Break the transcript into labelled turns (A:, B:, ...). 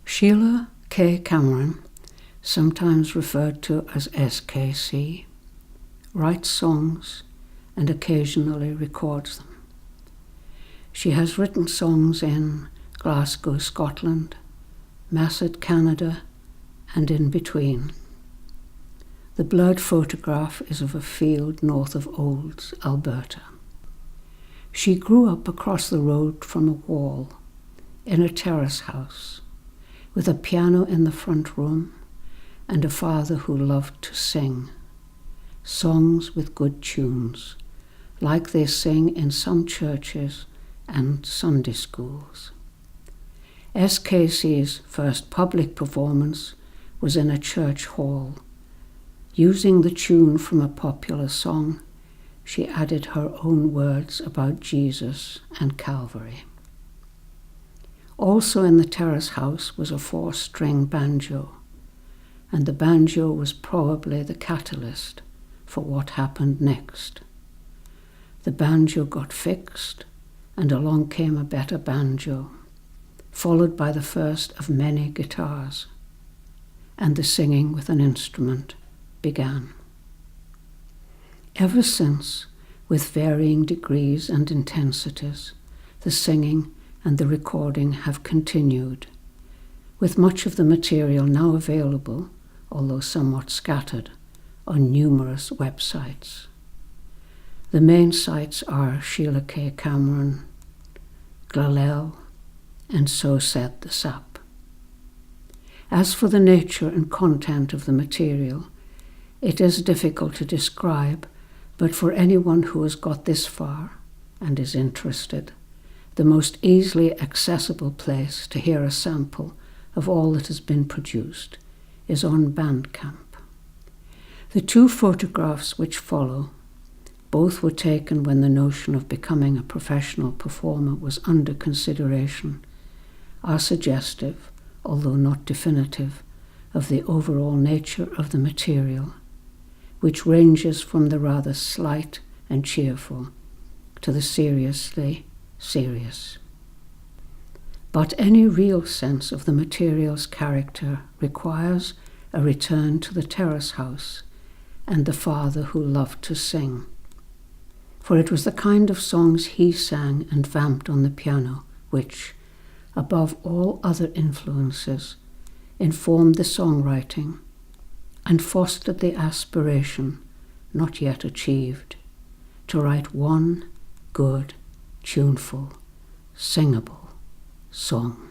A: Sheila K. Cameron, sometimes referred to as SKC, writes songs and occasionally records them. She has written songs in Glasgow, Scotland, Masset, Canada, and in between. The blurred photograph is of a field north of Olds, Alberta. She grew up across the road from a wall, in a terrace house, with a piano in the front room and a father who loved to sing, songs with good tunes, like they sing in some churches and Sunday schools. SKC's first public performance was in a church hall. Using the tune from a popular song, she added her own words about Jesus and Calvary. Also in the terrace house was a 4-string banjo, and the banjo was probably the catalyst for what happened next. The banjo got fixed, and along came a better banjo, followed by the first of many guitars, and the singing with an instrument began. Ever since, with varying degrees and intensities, the singing and the recording have continued, with much of the material now available, although somewhat scattered, on numerous websites. The main sites are Sheila K. Cameron, Glalel, and So Said the Sap. As for the nature and content of the material, it is difficult to describe, but for anyone who has got this far and is interested, the most easily accessible place to hear a sample of all that has been produced is on Bandcamp. The 2 photographs which follow, both were taken when the notion of becoming a professional performer was under consideration, are suggestive, although not definitive, of the overall nature of the material, which ranges from the rather slight and cheerful to the seriously serious. But any real sense of the material's character requires a return to the terrace house and the father who loved to sing. For it was the kind of songs he sang and vamped on the piano which, above all other influences, informed the songwriting and fostered the aspiration, not yet achieved, to write one good, tuneful, singable song.